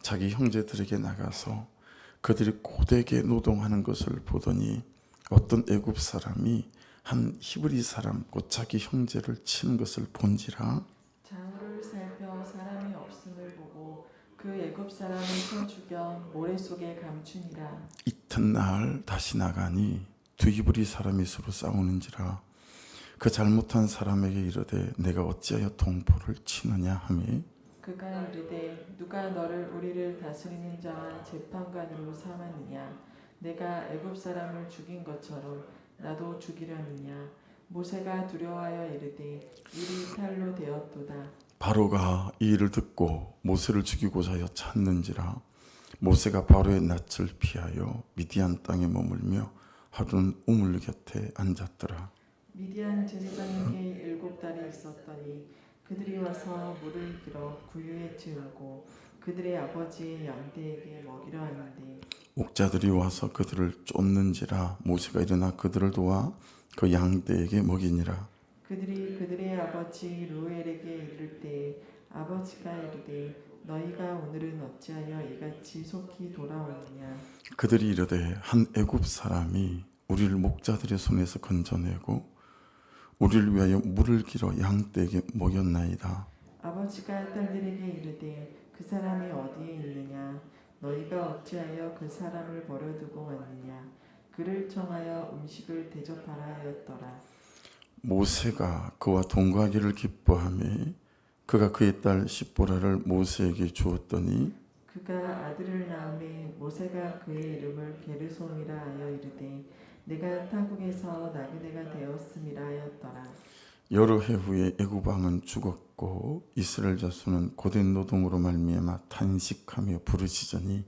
자기 형제들에게 나가서 그들이 고되게 노동하는 것을 보더니 어떤 애굽 사람이 한 히브리 사람 곧 자기 형제를 치는 것을 본지라. 좌우를 살펴 사람이 없음을 보고 그 애굽 사람을 쳐 죽여 모래 속에 감추니라. 이튿날 다시 나가니 두 히브리 사람이 서로 싸우는지라. 그 잘못한 사람에게 이르되 내가 어찌하여 동포를 치느냐 하매 그가 이르되 누가 너를 우리를 다스리는 자와 재판관으로 삼았느냐. 내가 애굽 사람을 죽인 것처럼 나도 죽이려느냐. 모세가 두려워하여 이르되 일이 탈로 되었도다. 바로가 이 일을 듣고 모세를 죽이고자 하여 찾는지라. 모세가 바로의 낯을 피하여 미디안 땅에 머물며 하루는 우물 곁에 앉았더라. 미디안 제사장에게 7달이 있었더니 그들이 와서 물을 길어 구유에 채우고 그들의 아버지의 양떼에게 먹이려 하는데 목자들이 와서 그들을 쫓는지라. 모세가 일어나 그들을 도와 그 양떼에게 먹이니라. 그들이 그들의 아버지 루엘에게 이를 때 아버지가 이르되 너희가 오늘은 어찌하여 이같이 속히 돌아오느냐. 그들이 이르되 한 애굽 사람이 우리를 목자들의 손에서 건져내고 우리를 위하여 물을 길어 양떼에게 먹였나이다. 아버지가 딸들에게 이르되 그 사람이 어디에 있느냐. 너희가 어찌하여 그 사람을 버려두고 왔느냐. 그를 청하여 음식을 대접하라 하였더라. 모세가 그와 동거하기를 기뻐하며 그가 그의 딸 시보라를 모세에게 주었더니 그가 아들을 낳음에 모세가 그의 이름을 게르솜이라 하여 이르되 내가 타국에서 나그네가 되었음이라 하였더라. 여러 해 후에 애굽 왕은 죽었고 이스라엘 자손은 고된 노동으로 말미암아 탄식하며 부르짖으니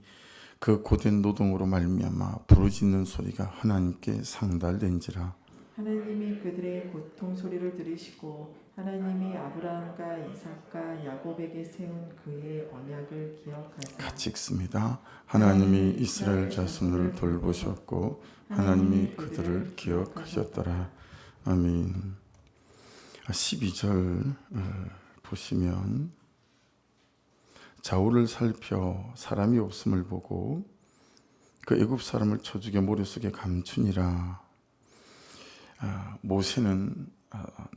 그 고된 노동으로 말미암아 부르짖는 소리가 하나님께 상달된지라. 하나님이 그들의 고통 소리를 들으시고 하나님이 아브라함과 이삭과 야곱에게 세운 그의 언약을 기억하사. 같이 읽습니다. 하나님이 이스라엘 자손을 돌보셨고 하나님이 그들을 기억하셨더라. 아멘. 12절 보시면 좌우를 살펴 사람이 없음을 보고 그 애굽 사람을 쳐 죽여 모래 속에 감추니라. 모세는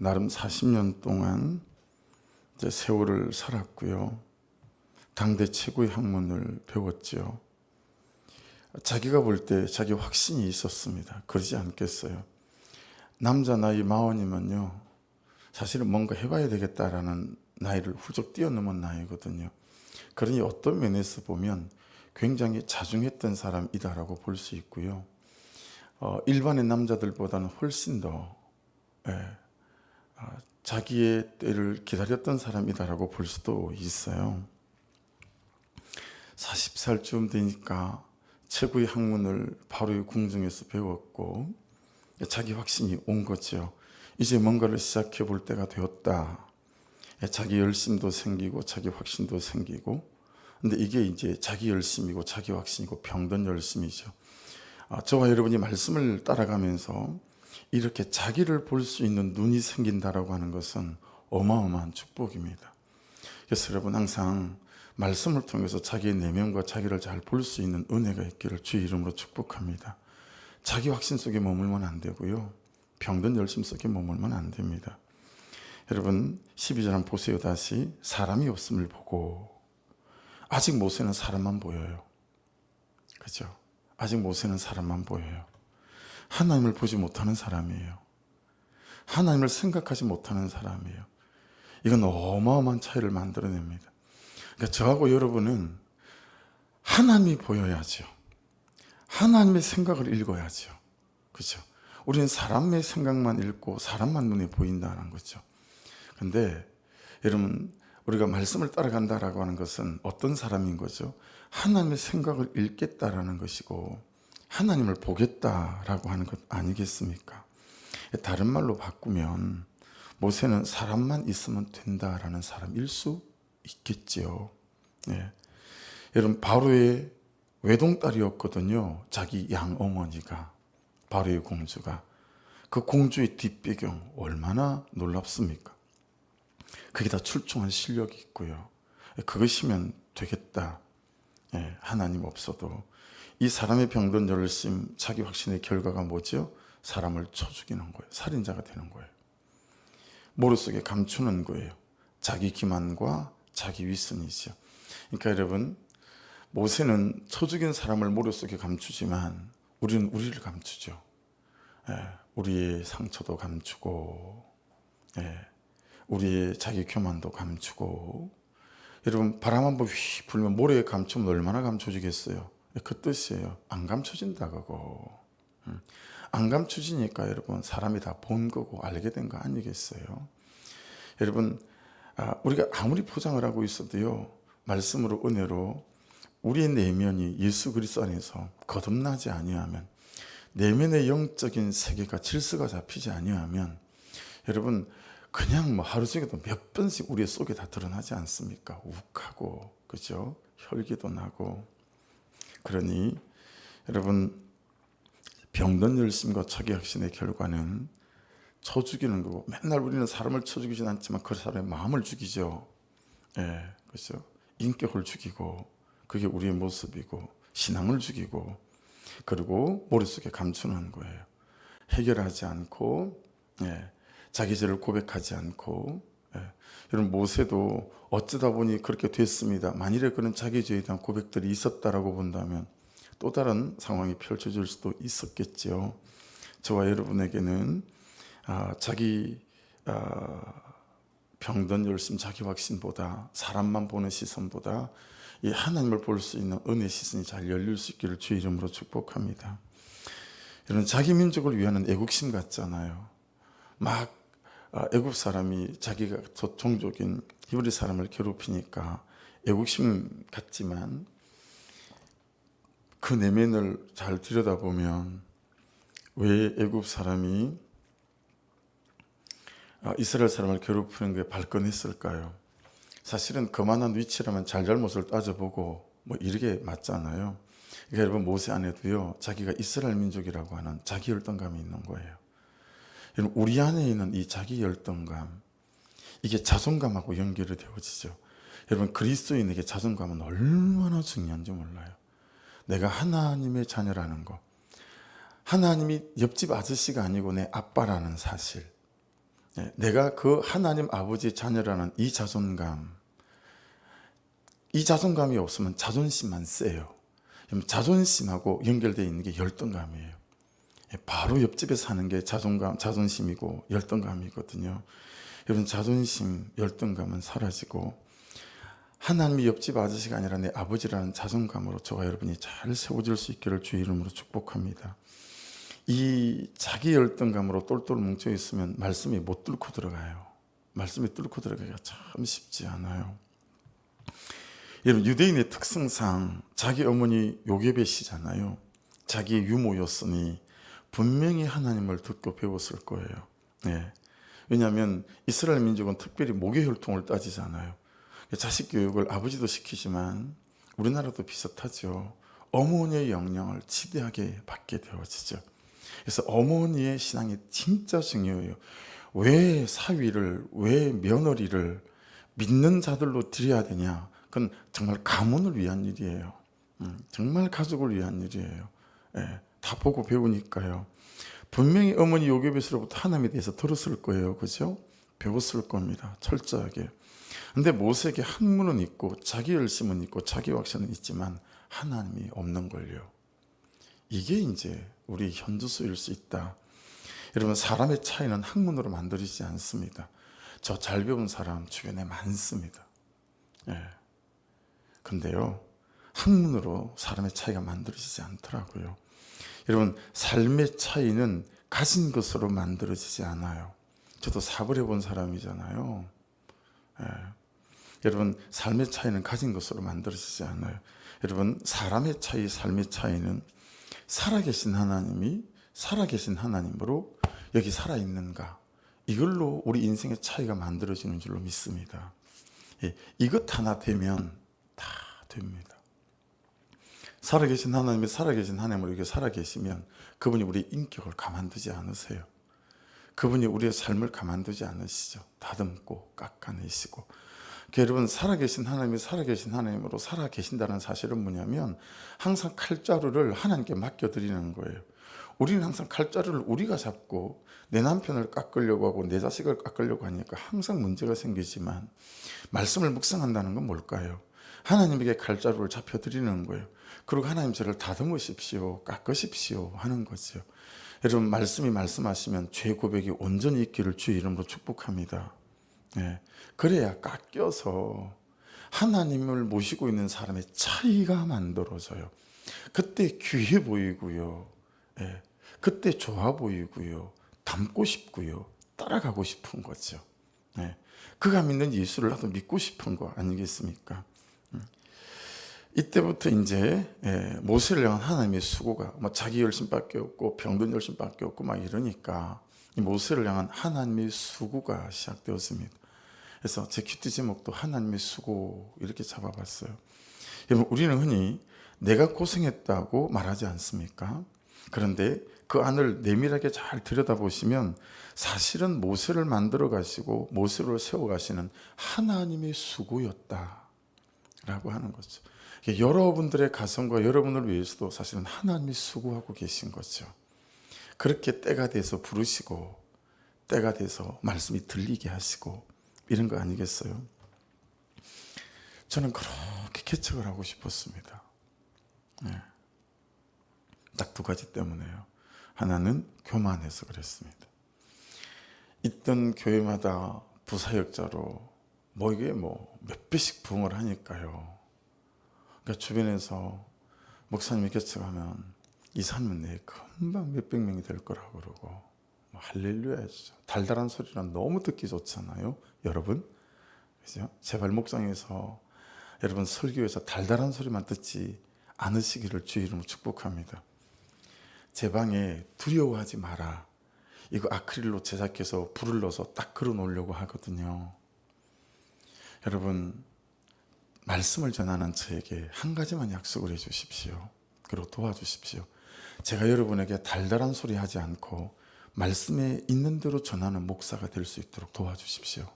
나름 40년 동안 이제 세월을 살았고요. 당대 최고의 학문을 배웠지요. 자기가 볼 때 자기 확신이 있었습니다. 그러지 않겠어요? 남자 나이 40이면요. 사실은 뭔가 해봐야 되겠다라는 나이를 훌쩍 뛰어넘은 나이거든요. 그러니 어떤 면에서 보면 굉장히 자중했던 사람이다라고 볼 수 있고요. 일반의 남자들보다는 훨씬 더 자기의 때를 기다렸던 사람이다라고 볼 수도 있어요. 40살쯤 되니까 최고의 학문을 바로의 궁중에서 배웠고 자기 확신이 온 거죠. 이제 뭔가를 시작해 볼 때가 되었다. 자기 열심도 생기고 자기 확신도 생기고, 근데 이게 이제 자기 열심이고 자기 확신이고 병든 열심이죠. 저와 여러분이 말씀을 따라가면서 이렇게 자기를 볼 수 있는 눈이 생긴다라고 하는 것은 어마어마한 축복입니다. 그래서 여러분 항상 말씀을 통해서 자기의 내면과 자기를 잘 볼 수 있는 은혜가 있기를 주의 이름으로 축복합니다. 자기 확신 속에 머물면 안 되고요. 병든 열심 속에 머물면 안 됩니다. 여러분 12절 한번 보세요. 다시 사람이 없음을 보고. 아직 모세는 사람만 보여요. 그렇죠? 아직 모세는 사람만 보여요. 하나님을 보지 못하는 사람이에요. 하나님을 생각하지 못하는 사람이에요. 이건 어마어마한 차이를 만들어냅니다. 그러니까 저하고 여러분은 하나님이 보여야죠. 하나님의 생각을 읽어야죠. 그렇죠? 우리는 사람의 생각만 읽고 사람만 눈에 보인다는 거죠. 근데 여러분 우리가 말씀을 따라간다라고 하는 것은 어떤 사람인 거죠? 하나님의 생각을 읽겠다라는 것이고 하나님을 보겠다라고 하는 것 아니겠습니까? 다른 말로 바꾸면 모세는 사람만 있으면 된다라는 사람일 수 있겠지요. 네. 여러분 바로의 외동딸이었거든요. 자기 양어머니가 바로의 공주가. 그 공주의 뒷배경 얼마나 놀랍습니까? 그게 다 출중한 실력이 있고요. 그것이면 되겠다. 하나님 없어도 이 사람의 병든 열심, 자기 확신의 결과가 뭐죠? 사람을 쳐 죽이는 거예요. 살인자가 되는 거예요. 머릿속에 감추는 거예요. 자기 기만과 자기 위선이죠. 그러니까 여러분, 모세는 쳐 죽인 사람을 머릿속에 감추지만 우리는 우리를 감추죠. 우리의 상처도 감추고, 우리의 자기 교만도 감추고. 여러분, 바람 한번 휘 불면 모래에 감추면 얼마나 감춰지겠어요? 그 뜻이에요. 안 감춰진다 그거. 안 감춰지니까 여러분, 사람이 다 본 거고 알게 된 거 아니겠어요? 여러분, 우리가 아무리 포장을 하고 있어도요, 말씀으로 은혜로 우리의 내면이 예수 그리스도 안에서 거듭나지 아니하면, 내면의 영적인 세계가 질서가 잡히지 아니하면, 여러분, 그냥 뭐 하루 종일도 몇 번씩 우리 속에 다 드러나지 않습니까? 욱하고, 그죠? 혈기도 나고. 그러니 여러분, 병든 열심과 자기 확신의 결과는 쳐 죽이는 거고, 맨날 우리는 사람을 쳐 죽이진 않지만 그 사람의 마음을 죽이죠. 그렇죠? 인격을 죽이고, 그게 우리의 모습이고, 신앙을 죽이고, 그리고 머릿속에 감추는 거예요. 해결하지 않고, 자기 죄를 고백하지 않고. 여러분, 모세도 어쩌다 보니 그렇게 됐습니다. 만일에 그런 자기 죄에 대한 고백들이 있었다라고 본다면 또 다른 상황이 펼쳐질 수도 있었겠죠. 저와 여러분에게는 자기 병든 열심, 자기 확신보다, 사람만 보는 시선보다 이 하나님을 볼 수 있는 은혜 시선이 잘 열릴 수 있기를 주의 이름으로 축복합니다. 여러분, 자기 민족을 위하는 애국심 같잖아요. 막 애국 사람이 자기가 종족인 히브리 사람을 괴롭히니까 애국심 같지만, 그 내면을 잘 들여다보면 왜 애국 사람이 이스라엘 사람을 괴롭히는 게 발끈했을까요? 사실은 그만한 위치라면 잘잘못을 따져보고 뭐 이렇게 맞잖아요. 그러니까 여러분, 모세 안에도요, 자기가 이스라엘 민족이라고 하는 자기 열등감이 있는 거예요. 여러분, 우리 안에 있는 이 자기 열등감, 이게 자존감하고 연결이 되어지죠. 여러분, 그리스도인에게 자존감은 얼마나 중요한지 몰라요. 내가 하나님의 자녀라는 거, 하나님이 옆집 아저씨가 아니고 내 아빠라는 사실, 내가 그 하나님 아버지의 자녀라는 이 자존감, 이 자존감이 없으면 자존심만 세요. 자존심하고 연결되어 있는 게 열등감이에요. 바로 옆집에 사는 게 자존심이고 열등감이거든요. 여러분, 자존심, 열등감은 사라지고 하나님이 옆집 아저씨가 아니라 내 아버지라는 자존감으로 저와 여러분이 잘 세워질 수 있기를 주의 이름으로 축복합니다. 이 자기 열등감으로 똘똘 뭉쳐 있으면 말씀이 못 뚫고 들어가요. 말씀이 뚫고 들어가기가 참 쉽지 않아요. 여러분, 유대인의 특성상 자기 어머니 요게벳이잖아요. 자기의 유모였으니 분명히 하나님을 듣고 배웠을 거예요. 왜냐하면 이스라엘 민족은 특별히 모계혈통을 따지잖아요. 자식 교육을 아버지도 시키지만 우리나라도 비슷하죠. 어머니의 영향을 지대하게 받게 되어지죠. 그래서 어머니의 신앙이 진짜 중요해요. 왜 사위를, 왜 며느리를 믿는 자들로 드려야 되냐? 그건 정말 가문을 위한 일이에요. 정말 가족을 위한 일이에요. 다 보고 배우니까요. 분명히 어머니 요게벳으로부터 하나님에 대해서 들었을 거예요. 그죠? 배웠을 겁니다. 철저하게. 근데 모세에게 학문은 있고 자기 열심은 있고 자기 확신은 있지만 하나님이 없는 걸요. 이게 이제 우리 현주소일 수 있다. 여러분, 사람의 차이는 학문으로 만들어지지 않습니다. 저 잘 배운 사람 주변에 많습니다. 근데요, 학문으로 사람의 차이가 만들어지지 않더라고요. 여러분, 삶의 차이는 가진 것으로 만들어지지 않아요. 저도 사업을 해본 사람이잖아요. 여러분, 삶의 차이는 가진 것으로 만들어지지 않아요. 여러분, 사람의 차이, 삶의 차이는 살아계신 하나님이 살아계신 하나님으로 여기 살아있는가, 이걸로 우리 인생의 차이가 만들어지는 줄로 믿습니다. 이것 하나 되면 다 됩니다. 살아계신 하나님이 살아계신 하나님으로 여기 살아계시면 그분이 우리의 인격을 가만두지 않으세요. 그분이 우리의 삶을 가만두지 않으시죠. 다듬고 깎아내시고 여러분, 살아계신 하나님이 살아계신 하나님으로 살아계신다는 사실은 뭐냐면 항상 칼자루를 하나님께 맡겨드리는 거예요. 우리는 항상 칼자루를 우리가 잡고 내 남편을 깎으려고 하고 내 자식을 깎으려고 하니까 항상 문제가 생기지만, 말씀을 묵상한다는 건 뭘까요? 하나님에게 칼자루를 잡혀드리는 거예요. 그리고 하나님 저를 다듬으십시오, 깎으십시오 하는 거죠. 여러분, 말씀이 말씀하시면 죄 고백이 온전히 있기를 주의 이름으로 축복합니다. 예, 그래야 깎여서 하나님을 모시고 있는 사람의 차이가 만들어져요. 그때 귀해 보이고요. 예, 그때 좋아 보이고요. 닮고 싶고요. 따라가고 싶은 거죠. 예, 그가 믿는 예수를 나도 믿고 싶은 거 아니겠습니까? 이때부터 이제 모세를 향한 하나님의 수고가 자기 열심밖에 없고 병든 열심밖에 없고 막 이러니까 이 모세를 향한 하나님의 수고가 시작되었습니다. 그래서 제 큐티 제목도 하나님의 수고 이렇게 잡아봤어요. 여러분, 우리는 흔히 내가 고생했다고 말하지 않습니까? 그런데 그 안을 내밀하게 잘 들여다보시면 사실은 모세를 만들어 가시고 모세를 세워 가시는 하나님의 수고였다라고 하는 거죠. 여러분들의 가정과 여러분을 위해서도 사실은 하나님이 수고하고 계신 거죠. 그렇게 때가 돼서 부르시고 때가 돼서 말씀이 들리게 하시고 이런 거 아니겠어요? 저는 그렇게 개척을 하고 싶었습니다. 딱 두 가지 때문에요. 하나는 교만해서 그랬습니다. 있던 교회마다 부사역자로 이게 몇 배씩 부흥을 하니까요. 그러니까 주변에서 목사님이 개척하면 이사님은 내 금방 몇백 명이 될 거라고 그러고 할렐루야 해주죠. 달달한 소리는 너무 듣기 좋잖아요, 여러분. 그죠? 제발 목장에서 여러분 설교에서 달달한 소리만 듣지 않으시기를 주의 이름으로 축복합니다. 제 방에 두려워하지 마라, 이거 아크릴로 제작해서 불을 넣어서 딱 걸어 놓으려고 하거든요. 여러분, 말씀을 전하는 저에게 한 가지만 약속을 해 주십시오. 그리고 도와주십시오. 제가 여러분에게 달달한 소리 하지 않고 말씀에 있는 대로 전하는 목사가 될 수 있도록 도와주십시오.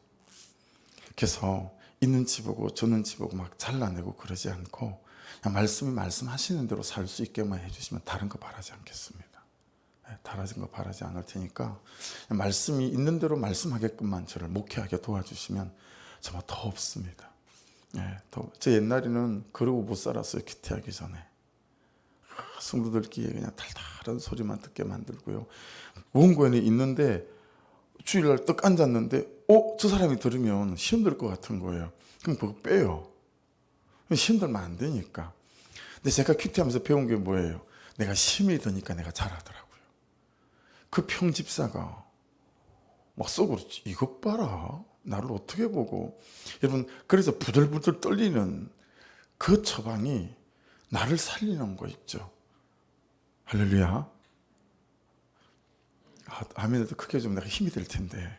그래서 있는 치 보고 저는 치 보고 막 잘라내고 그러지 않고 그냥 말씀이 말씀하시는 대로 살 수 있게만 해주시면 다른 거 바라지 않겠습니다. 다른 거 바라지 않을 테니까 말씀이 있는 대로 말씀하게끔만 저를 목회하게 도와주시면 정말 더 없습니다. 저 옛날에는 그러고 못 살았어요. 큐티하기 전에 성도들끼리 그냥 달달한 소리만 듣게 만들고요. 원고에는 있는데 주일날 떡 앉았는데 저 사람이 들으면 시험 들 것 같은 거예요. 그럼 그거 빼요. 시험 들면 안 되니까. 근데 제가 큐티하면서 배운 게 뭐예요? 내가 힘이 드니까 내가 잘하더라고요. 그 평집사가 막 속으로 이것 봐라, 나를 어떻게 보고. 여러분, 그래서 부들부들 떨리는 그 처방이 나를 살리는 거 있죠. 할렐루야. 아멘에도 크게 좀 내가 힘이 될 텐데.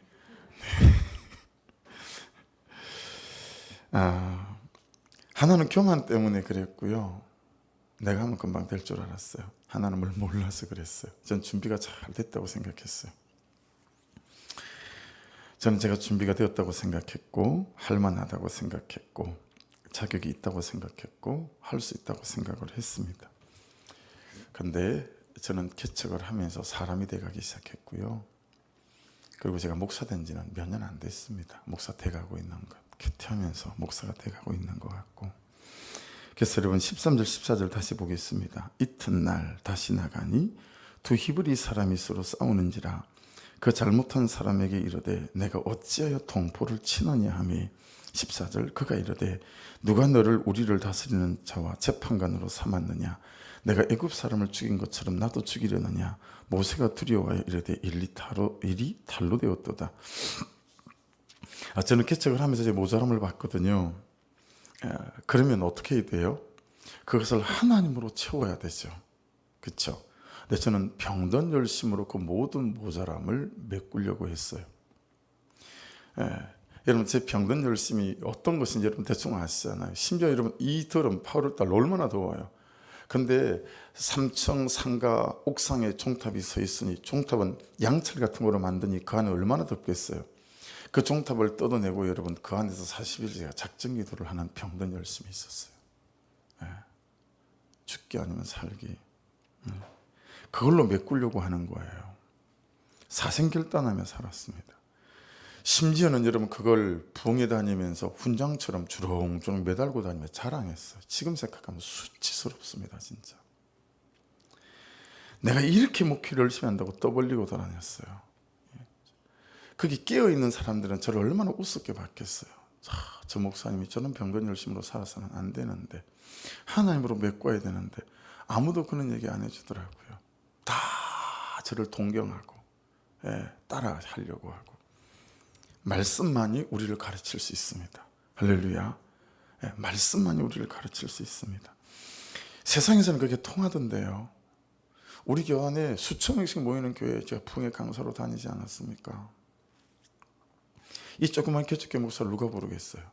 하나는 교만 때문에 그랬고요. 내가 하면 금방 될 줄 알았어요. 하나는 뭘 몰라서 그랬어요. 전 준비가 잘 됐다고 생각했어요. 저는 제가 준비가 되었다고 생각했고 할만하다고 생각했고 자격이 있다고 생각했고 할 수 있다고 생각을 했습니다. 그런데 저는 개척을 하면서 사람이 돼가기 시작했고요. 그리고 제가 목사 된 지는 몇 년 안 됐습니다. 목사 돼가고 있는 것, 큐티하면서 목사가 돼가고 있는 것 같고. 그래서 여러분 13절 14절 다시 보겠습니다. 이튿날 다시 나가니 두 히브리 사람이 서로 싸우는지라 그 잘못한 사람에게 이르되 내가 어찌하여 동포를 치느냐 하매 14절 그가 이르되 누가 너를 우리를 다스리는 자와 재판관으로 삼았느냐 내가 애굽 사람을 죽인 것처럼 나도 죽이려느냐 모세가 두려워하여 이르되 일이 달로 되었도다. 저는 개척을 하면서 제 모자람을 봤거든요. 그러면 어떻게 해야 돼요? 그것을 하나님으로 채워야 되죠. 그렇죠? 근데 저는 병든 열심으로 그 모든 모자람을 메꾸려고 했어요. 여러분, 제 병든 열심이 어떤 것인지 여러분 대충 아시잖아요. 심지어 여러분 이 더운 8월달 얼마나 더워요. 근데 3층 상가 옥상에 종탑이 서 있으니 종탑은 양철 같은 거로 만드니 그 안에 얼마나 덥겠어요. 그 종탑을 뜯어내고 여러분 그 안에서 40일 제가 작정 기도를 하는 병든 열심히 있었어요. 예. 죽기 아니면 살기. 그걸로 메꾸려고 하는 거예요. 사생결단하며 살았습니다. 심지어는 여러분 그걸 부흥회 다니면서 훈장처럼 주렁주렁 매달고 다니며 자랑했어요. 지금 생각하면 수치스럽습니다. 진짜. 내가 이렇게 목회를 열심히 한다고 떠벌리고 다녔어요. 거기 깨어있는 사람들은 저를 얼마나 우습게 봤겠어요. 저 목사님이 저는 병든 열심으로 살아서는 안 되는데, 하나님으로 메꿔야 되는데 아무도 그런 얘기 안 해주더라고요. 다 저를 동경하고 따라 하려고 하고. 말씀만이 우리를 가르칠 수 있습니다. 할렐루야. 말씀만이 우리를 가르칠 수 있습니다. 세상에서는 그게 통하던데요. 우리 교회 안에 수천 명씩 모이는 교회에 제가 부흥회 강사로 다니지 않았습니까? 이 조그만 개척교회 목사를 누가 부르겠어요?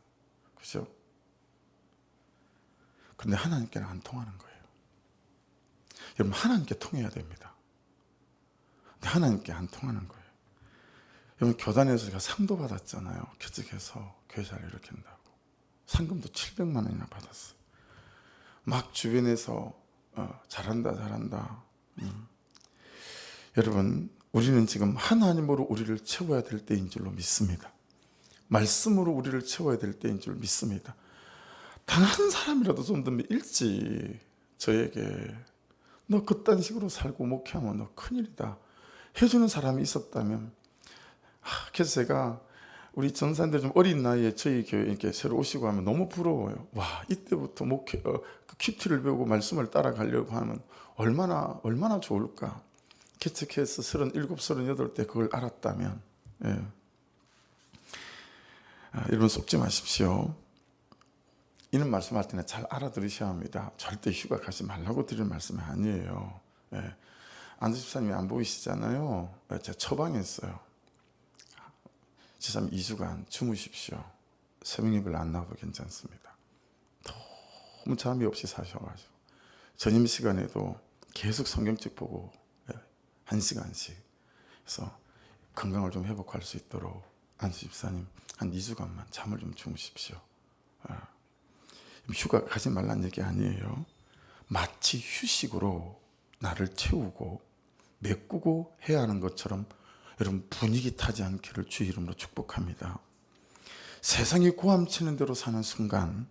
그죠? 근데 하나님께는 안 통하는 거예요. 여러분, 하나님께 통해야 됩니다. 근데 하나님께 안 통하는 거예요. 여러분, 교단에서 제가 상도 받았잖아요. 개척해서 교회 잘 일으킨다고. 상금도 700만 원이나 받았어요. 막 주변에서 잘한다. 여러분, 우리는 지금 하나님으로 우리를 채워야 될 때인 줄로 믿습니다. 말씀으로 우리를 채워야 될 때인 줄 믿습니다. 단 한 사람이라도 좀 더 일찍 저에게 너 그딴 식으로 살고 목회하면 너 큰일이다 해주는 사람이 있었다면, 그래서 제가 우리 전사님들 좀 어린 나이에 저희 교회 이렇게 새로 오시고 하면 너무 부러워요. 와, 이때부터 목회 그 큐티를 배우고 말씀을 따라가려고 하면 얼마나 좋을까. 개척해서 37, 38때 그걸 알았다면. 여러분, 속지 마십시오. 이런 말씀할 때는 잘 알아들으셔야 합니다. 절대 휴가 가지 말라고 드리는 말씀이 아니에요. 안수 집사님이 안 보이시잖아요. 제가 처방했어요. 집사님 2주간 주무십시오. 새벽 예배를 안 나와도 괜찮습니다. 너무 잠이 없이 사셔가지고 전임 시간에도 계속 성경책 보고 1시간씩 그래서 건강을 좀 회복할 수 있도록 안수 집사님 한 2주간만 잠을 좀 주무십시오. 휴가 가지 말라는 얘기 아니에요. 마치 휴식으로 나를 채우고 메꾸고 해야 하는 것처럼 여러분 분위기 타지 않기를 주의 이름으로 축복합니다. 세상이 고함치는 대로 사는 순간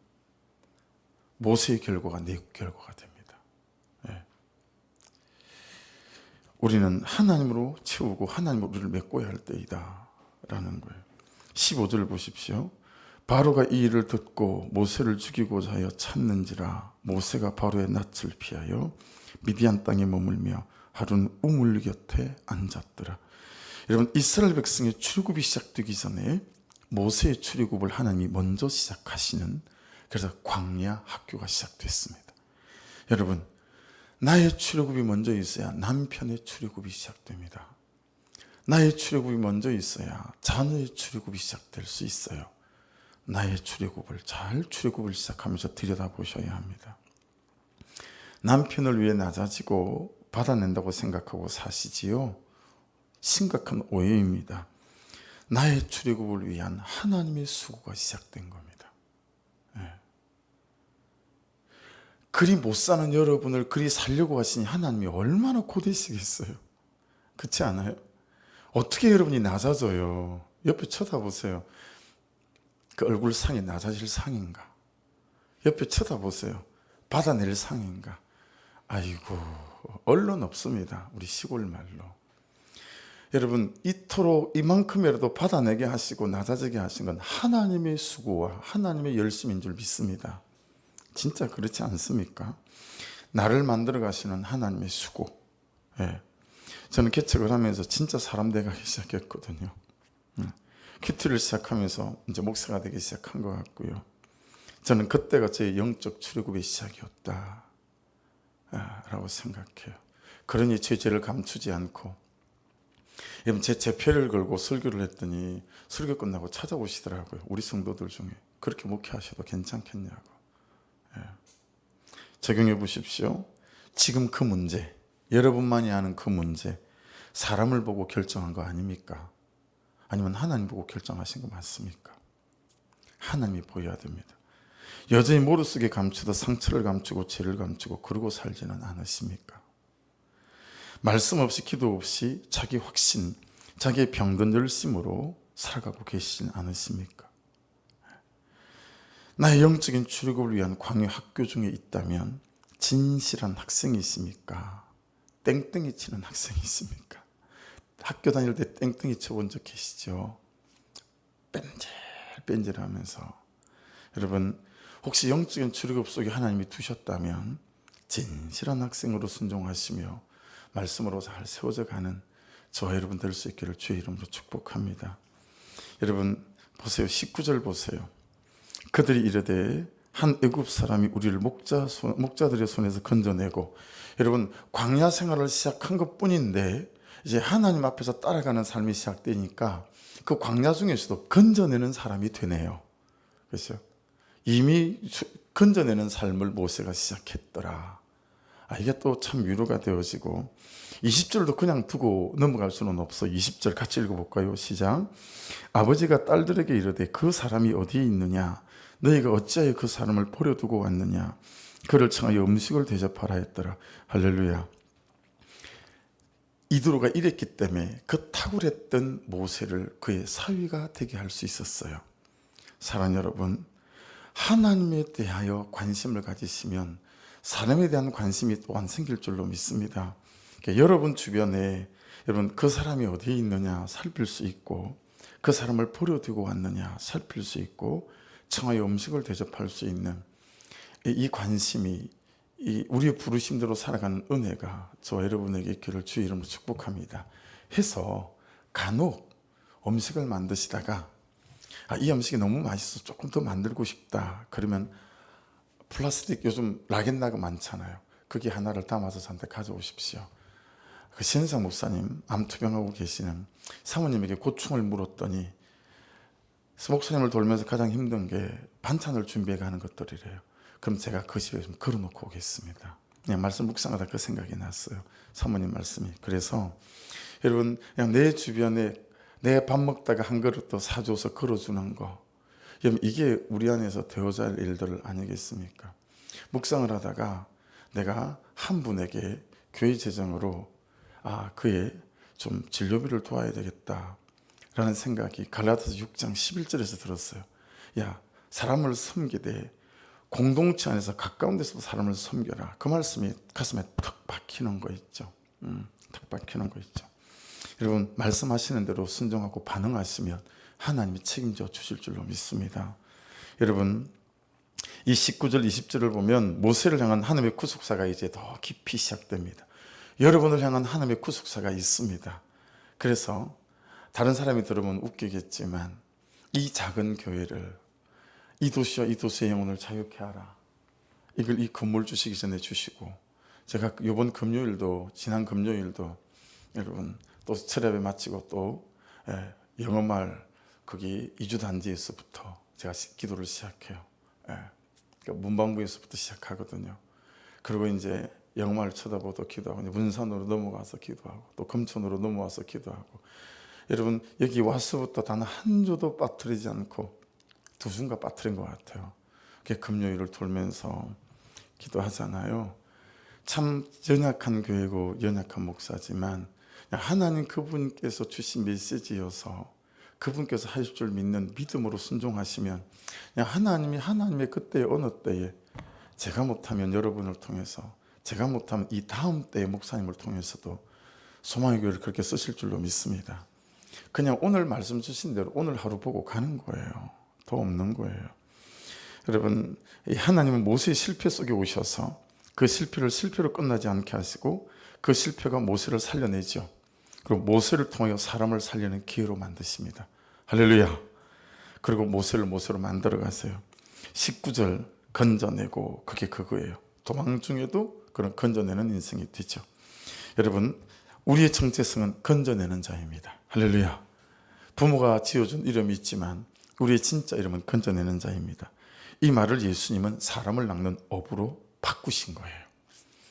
모세의 결과가 내 결과가 됩니다. 우리는 하나님으로 채우고 하나님으로 우리를 메꿔야 할 때이다 라는 거예요. 15절 보십시오. 바로가 이 일을 듣고 모세를 죽이고자 하여 찾는지라. 모세가 바로의 낯을 피하여 미디안 땅에 머물며 하루는 우물 곁에 앉았더라. 여러분, 이스라엘 백성의 출굽이 시작되기 전에 모세의 출애굽을 하나님이 먼저 시작하시는, 그래서 광야 학교가 시작됐습니다. 여러분, 나의 출애굽이 먼저 있어야 남편의 출애굽이 시작됩니다. 나의 출애굽이 먼저 있어야 자녀의 출애굽이 시작될 수 있어요. 나의 출애굽을 잘 출애굽을 시작하면서 들여다보셔야 합니다. 남편을 위해 낮아지고 받아낸다고 생각하고 사시지요? 심각한 오해입니다. 나의 출애굽을 위한 하나님의 수고가 시작된 겁니다. 그리 못 사는 여러분을 그리 살려고 하시니 하나님이 얼마나 고되시겠어요? 그렇지 않아요? 어떻게 여러분이 낮아져요? 옆에 쳐다보세요. 그 얼굴 상이 낮아질 상인가? 옆에 쳐다보세요. 받아낼 상인가? 아이고, 언론 없습니다. 우리 시골 말로. 여러분, 이토록 이만큼이라도 받아내게 하시고 낮아지게 하신 건 하나님의 수고와 하나님의 열심인 줄 믿습니다. 진짜 그렇지 않습니까? 나를 만들어 가시는 하나님의 수고. 저는 개척을 하면서 진짜 사람 돼가기 시작했거든요. 큐티를 시작하면서 이제 목사가 되기 시작한 것 같고요. 저는 그때가 제 영적 출애굽의 시작이었다 라고 생각해요. 그러니 제 죄를 감추지 않고, 여러분, 제 제표를 걸고 설교를 했더니 설교 끝나고 찾아오시더라고요. 우리 성도들 중에 그렇게 목회하셔도 괜찮겠냐고. 적용해 보십시오. 지금 그 문제, 여러분만이 아는 그 문제, 사람을 보고 결정한 거 아닙니까? 아니면 하나님 보고 결정하신 거 맞습니까? 하나님이 보여야 됩니다. 여전히 머릿속에 감추듯 상처를 감추고 죄를 감추고 그러고 살지는 않으십니까? 말씀 없이 기도 없이 자기 확신, 자기의 병든 열심으로 살아가고 계시진 않으십니까? 나의 영적인 출국을 위한 광야 학교 중에 있다면 진실한 학생이 있습니까? 땡땡이 치는 학생이 있습니까? 학교 다닐 때 땡땡이 쳐본 적 계시죠? 뺀질뺀질하면서. 여러분, 혹시 영적인 출애굽 속에 하나님이 두셨다면 진실한 학생으로 순종하시며 말씀으로 잘 세워져 가는 저와 여러분 될 수 있기를 주의 이름으로 축복합니다. 여러분 보세요. 19절 보세요. 그들이 이르되 한 애굽 사람이 우리를 목자들의 손에서 건져내고, 여러분 광야 생활을 시작한 것뿐인데 이제 하나님 앞에서 따라가는 삶이 시작되니까 그 광야 중에서도 건져내는 사람이 되네요. 그렇죠? 이미 건져내는 삶을 모세가 시작했더라. 이게 또 참 위로가 되어지고, 20절도 그냥 두고 넘어갈 수는 없어. 20절 같이 읽어볼까요? 시작. 아버지가 딸들에게 이르되 그 사람이 어디에 있느냐? 너희가 어찌하여 그 사람을 버려두고 왔느냐? 그를 청하여 음식을 대접하라 했더라. 할렐루야. 이드로가 이랬기 때문에 그 탁월했던 모세를 그의 사위가 되게 할 수 있었어요. 사랑하는 여러분, 하나님에 대하여 관심을 가지시면 사람에 대한 관심이 또한 생길 줄로 믿습니다. 그러니까 여러분 주변에 여러분 그 사람이 어디에 있느냐 살필 수 있고, 그 사람을 버려두고 왔느냐 살필 수 있고, 청하여 음식을 대접할 수 있는 이 관심이, 이 우리의 부르심대로 살아가는 은혜가 저와 여러분에게 있기를 주의 이름으로 축복합니다. 해서 간혹 음식을 만드시다가 이 음식이 너무 맛있어 조금 더 만들고 싶다 그러면 플라스틱 요즘 락앤락 많잖아요. 거기 하나를 담아서 저한테 가져오십시오. 그 신성 목사님 암투병하고 계시는 사모님에게 고충을 물었더니 목사님을 돌면서 가장 힘든 게 반찬을 준비해 가는 것들이래요. 그럼 제가 그 집에 좀 걸어놓고 오겠습니다. 그냥 말씀 묵상하다 그 생각이 났어요. 사모님 말씀이. 그래서 여러분 그냥 내 주변에 내 밥 먹다가 한 그릇 더 사줘서 걸어주는 거, 여러분 이게 우리 안에서 되어야 할 일들 아니겠습니까? 묵상을 하다가 내가 한 분에게 교회 재정으로 그의 좀 진료비를 도와야 되겠다 라는 생각이 갈라디아서 6장 11절에서 들었어요. 야, 사람을 섬기되 공동체 안에서 가까운 데서도 사람을 섬겨라. 그 말씀이 가슴에 턱 박히는 거 있죠. 턱 박히는 거 있죠. 여러분 말씀하시는 대로 순종하고 반응하시면 하나님이 책임져 주실 줄로 믿습니다. 여러분 이 19절 20절을 보면 모세를 향한 하나님의 구속사가 이제 더 깊이 시작됩니다. 여러분을 향한 하나님의 구속사가 있습니다. 그래서 다른 사람이 들으면 웃기겠지만 이 작은 교회를 이 도시와 이 도시의 영혼을 자유케 하라. 이걸 이 건물 주시기 전에 주시고, 제가 이번 금요일도 지난 금요일도 여러분 또 철야배 마치고 또 영어말 거기 이주단지에서부터 제가 기도를 시작해요. 그러니까 문방구에서부터 시작하거든요. 그리고 이제 영어말 쳐다보고 기도하고, 문산으로 넘어가서 기도하고, 또 금천으로 넘어와서 기도하고. 여러분 여기 와서부터 단 한 주도 빠뜨리지 않고 2주인가 빠뜨린 것 같아요. 그게 금요일을 돌면서 기도하잖아요. 참 연약한 교회고 연약한 목사지만 하나님 그분께서 주신 메시지여서 그분께서 하실 줄 믿는 믿음으로 순종하시면 하나님이 하나님의 그때 어느 때에 제가 못하면 여러분을 통해서, 제가 못하면 이 다음 때의 목사님을 통해서도 소망의 교회를 그렇게 쓰실 줄로 믿습니다. 그냥 오늘 말씀 주신 대로 오늘 하루 보고 가는 거예요. 더 없는 거예요. 여러분 하나님은 모세의 실패 속에 오셔서 그 실패를 실패로 끝나지 않게 하시고 그 실패가 모세를 살려내죠. 그리고 모세를 통하여 사람을 살리는 기회로 만드십니다. 할렐루야. 그리고 모세를 모세로 만들어 가세요. 19절 건져내고, 그게 그거예요. 도망 중에도 그런 건져내는 인생이 되죠. 여러분 우리의 정체성은 건져내는 자입니다. 할렐루야. 부모가 지어준 이름이 있지만 우리의 진짜 이름은 건져내는 자입니다. 이 말을 예수님은 사람을 낚는 업으로 바꾸신 거예요.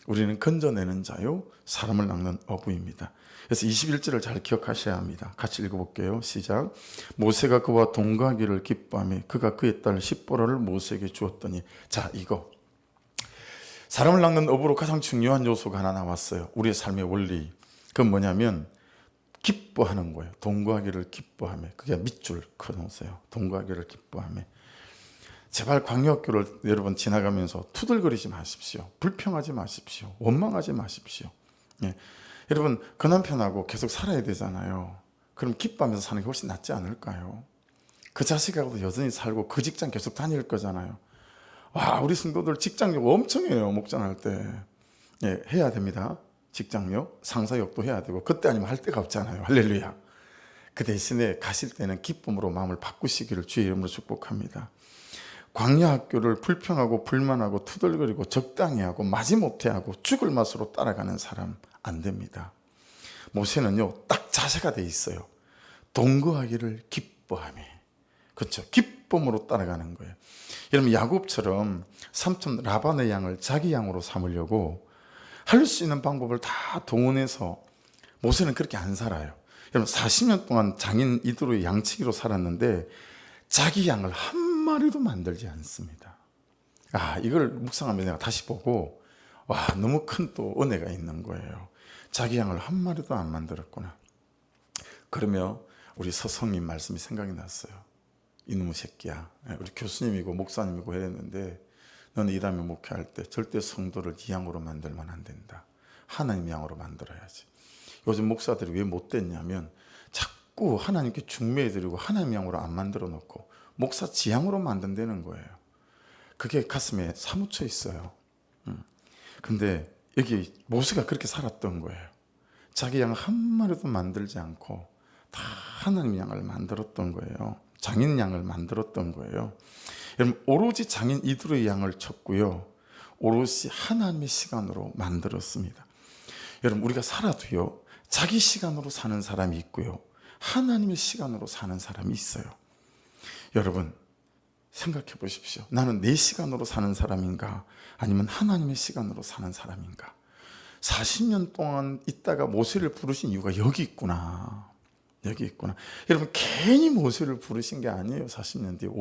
우리는 건져내는 자요 사람을 낚는 어부입니다. 그래서 21절을 잘 기억하셔야 합니다. 같이 읽어볼게요. 시작. 모세가 그와 동거하기를 기뻐하며 그가 그의 딸 십보라를 모세에게 주었더니, 자, 이거 사람을 낚는 어부로 가장 중요한 요소가 하나 나왔어요. 우리의 삶의 원리. 그건 뭐냐면 기뻐하는 거예요. 동거하기를 기뻐하며. 그게 밑줄 그어놓으세요. 동거하기를 기뻐하며. 제발 광야학교를 여러분 지나가면서 투덜거리지 마십시오. 불평하지 마십시오. 원망하지 마십시오. 예. 여러분 그 남편하고 계속 살아야 되잖아요. 그럼 기뻐하면서 사는 게 훨씬 낫지 않을까요? 그 자식하고도 여전히 살고 그 직장 계속 다닐 거잖아요. 와, 우리 성도들 직장욕 엄청 해요. 목전할 때. 예, 해야 됩니다. 직장욕, 상사욕도 해야 되고 그때 아니면 할 데가 없잖아요. 할렐루야. 그 대신에 가실 때는 기쁨으로 마음을 바꾸시기를 주의 이름으로 축복합니다. 광야학교를 불평하고 불만하고 투덜거리고 적당히 하고 마지못해 하고 죽을 맛으로 따라가는 사람 안 됩니다. 모세는요 딱 자세가 돼 있어요. 동거하기를 기뻐하며. 그렇죠. 기쁨으로 따라가는 거예요. 여러분 야곱처럼 삼촌 라반의 양을 자기 양으로 삼으려고 할 수 있는 방법을 다 동원해서 모세는 그렇게 안 살아요. 여러분 40년 동안 장인 이드로의 양치기로 살았는데 자기 양을 한 마리도 만들지 않습니다. 이걸 묵상하면서 내가 다시 보고 와, 너무 큰 또 은혜가 있는 거예요. 자기 양을 한 마리도 안 만들었구나. 그러며 우리 서성님 말씀이 생각이 났어요. 이놈의 새끼야. 우리 교수님이고 목사님이고 했는데 너는 이 다음에 목회할 때 절대 성도를 이 양으로 만들면 안 된다. 하나님 양으로 만들어야지. 요즘 목사들이 왜 못 됐냐면 자꾸 하나님께 중매해드리고 하나님 양으로 안 만들어 놓고 목사 지향으로 만든다는 거예요. 그게 가슴에 사무쳐 있어요. 근데 여기 모세가 그렇게 살았던 거예요. 자기 양 한 마리도 만들지 않고 다 하나님 양을 만들었던 거예요. 장인 양을 만들었던 거예요. 여러분 오로지 장인 이드로의 양을 쳤고요. 오롯이 하나님의 시간으로 만들었습니다. 여러분 우리가 살아도요. 자기 시간으로 사는 사람이 있고요. 하나님의 시간으로 사는 사람이 있어요. 여러분 생각해 보십시오. 나는 내 시간으로 사는 사람인가 아니면 하나님의 시간으로 사는 사람인가. 40년 동안 있다가 모세를 부르신 이유가 여기 있구나. 여기 있구나. 여러분 괜히 모세를 부르신 게 아니에요. 40년 뒤에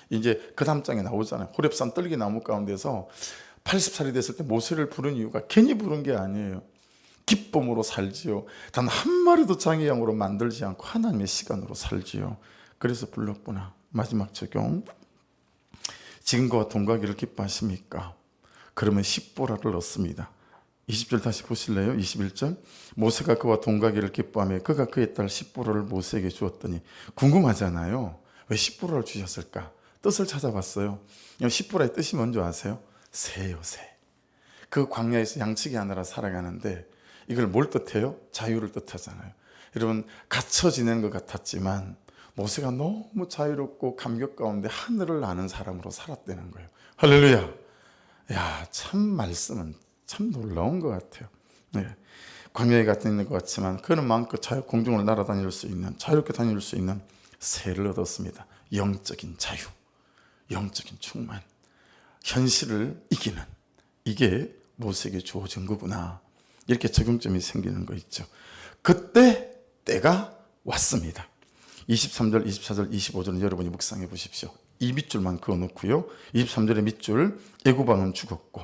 이제 그 다음 장에 나오잖아요. 호렙산 떨기나무 가운데서 80살이 됐을 때 모세를 부른 이유가 괜히 부른 게 아니에요. 기쁨으로 살지요. 단 한 마리도 장의 양으로 만들지 않고 하나님의 시간으로 살지요. 그래서 불렀구나. 마지막 적용. 지금과 동거하기를 기뻐하십니까? 그러면 십보라를 얻습니다. 20절 다시 보실래요? 21절. 모세가 그와 동거하기를 기뻐하며 그가 그의 딸 십보라를 모세에게 주었더니. 궁금하잖아요. 왜 십보라를 주셨을까? 뜻을 찾아봤어요. 십보라의 뜻이 뭔지 아세요? 새요, 새. 그 광야에서 양치기 하느라 살아가는데 이걸 뭘 뜻해요? 자유를 뜻하잖아요. 여러분 갇혀 지내는 것 같았지만 모세가 너무 자유롭고 감격 가운데 하늘을 나는 사람으로 살았다는 거예요. 할렐루야. 야, 참 말씀은 참 놀라운 것 같아요. 네. 광야에 갇혀 있는 것 같지만 그는 마음껏 공중을 날아다닐 수 있는, 자유롭게 다닐 수 있는 새를 얻었습니다. 영적인 자유, 영적인 충만, 현실을 이기는, 이게 모세에게 주어진 거구나. 이렇게 적용점이 생기는 거 있죠. 그때 때가 왔습니다. 23절, 24절, 25절은 여러분이 묵상해 보십시오. 이 밑줄만 그어놓고요. 23절의 밑줄, 애굽왕은 죽었고,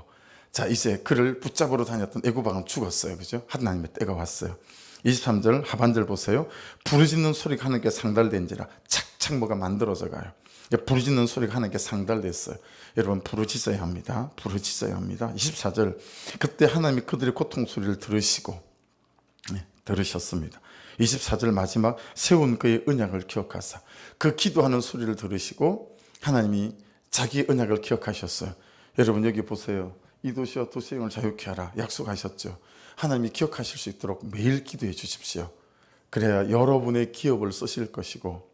자 이제 그를 붙잡으러 다녔던 애굽왕은 죽었어요. 그죠? 하나님의 때가 왔어요. 23절 하반절 보세요. 부르짖는 소리가 하나님께 상달된지라. 착착 뭐가 만들어져 가요. 부르짖는 소리가 하나님께 상달됐어요. 여러분 부르짖어야 합니다. 부르짖어야 합니다. 24절 그때 하나님이 그들의 고통 소리를 들으시고 들으셨습니다. 24절 마지막 세운 그의 언약을 기억하사 그 기도하는 소리를 들으시고 하나님이 자기의 언약을 기억하셨어요. 여러분 여기 보세요. 이 도시와 도시의 영을 자유케 하라 약속하셨죠. 하나님이 기억하실 수 있도록 매일 기도해 주십시오. 그래야 여러분의 기업을 쓰실 것이고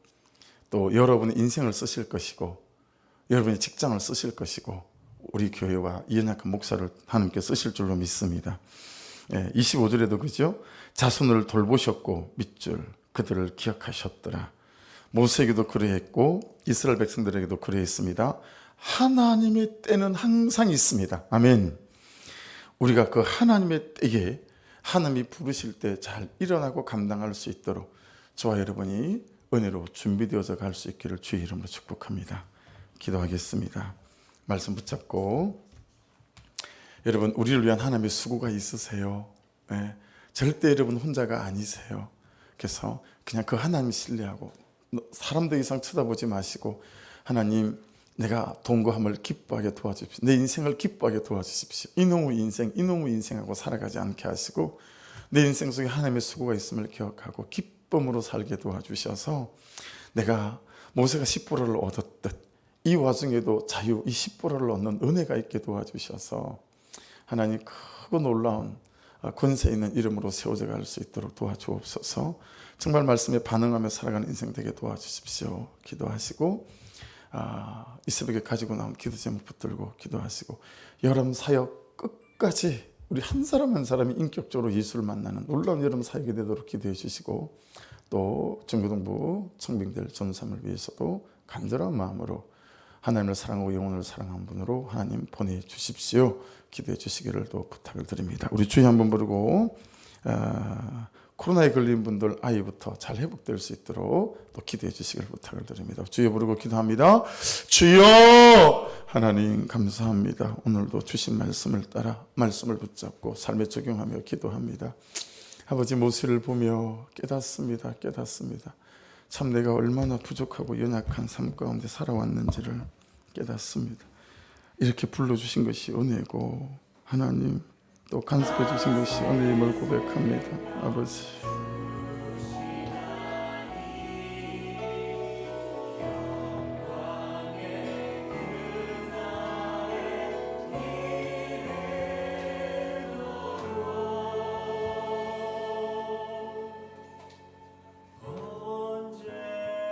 또 여러분의 인생을 쓰실 것이고 여러분의 직장을 쓰실 것이고 우리 교회와 이 연약한 목사를 하나님께 쓰실 줄로 믿습니다. 25절에도 그죠? 자손을 돌보셨고 밑줄 그들을 기억하셨더라. 모세에게도 그러했고 이스라엘 백성들에게도 그러했습니다. 하나님의 때는 항상 있습니다. 아멘. 우리가 그 하나님의 때에 하나님이 부르실 때 잘 일어나고 감당할 수 있도록 저와 여러분이 은혜로 준비되어져 갈 수 있기를 주의 이름으로 축복합니다. 기도하겠습니다. 말씀 붙잡고 여러분, 우리를 위한 하나님의 수고가 있으세요. 네. 절대 여러분 혼자가 아니세요. 그래서 그냥 그 하나님 신뢰하고 사람들 이상 쳐다보지 마시고 하나님, 내가 동거함을 기뻐하게 도와주십시오. 내 인생을 기뻐하게 도와주십시오. 이놈의 인생하고 살아가지 않게 하시고 내 인생 속에 하나님의 수고가 있음을 기억하고 기쁨으로 살게 도와주셔서 내가 모세가 10%를 얻었듯 이 와중에도 자유, 이 10%를 얻는 은혜가 있게 도와주셔서 하나님 크고 놀라운 권세 있는 이름으로 세워져 갈 수 있도록 도와주옵소서. 정말 말씀에 반응하며 살아가는 인생 되게 도와주십시오. 기도하시고 이 새벽에 가지고 나온 기도 제목 붙들고 기도하시고 여름 사역 끝까지 우리 한 사람 한 사람이 인격적으로 예수를 만나는 놀라운 여름 사역이 되도록 기도해 주시고 또 중고등부 청빙될 전삼을 위해서도 간절한 마음으로 하나님을 사랑하고 영혼을 사랑하는 분으로 하나님 보내주십시오. 기도해 주시기를 또 부탁을 드립니다. 우리 주여 한번 부르고 코로나에 걸린 분들 아이부터 잘 회복될 수 있도록 또 기도해 주시기를 부탁을 드립니다. 주여 부르고 기도합니다. 주여! 하나님 감사합니다. 오늘도 주신 말씀을 따라 말씀을 붙잡고 삶에 적용하며 기도합니다. 아버지 모세를 보며 깨닫습니다. 참 내가 얼마나 부족하고 연약한 삶 가운데 살아왔는지를 깨닫습니다. 이렇게 불러주신 것이 은혜고 하나님 또 간섭해 주신 것이 은혜임을 고백합니다. 아버지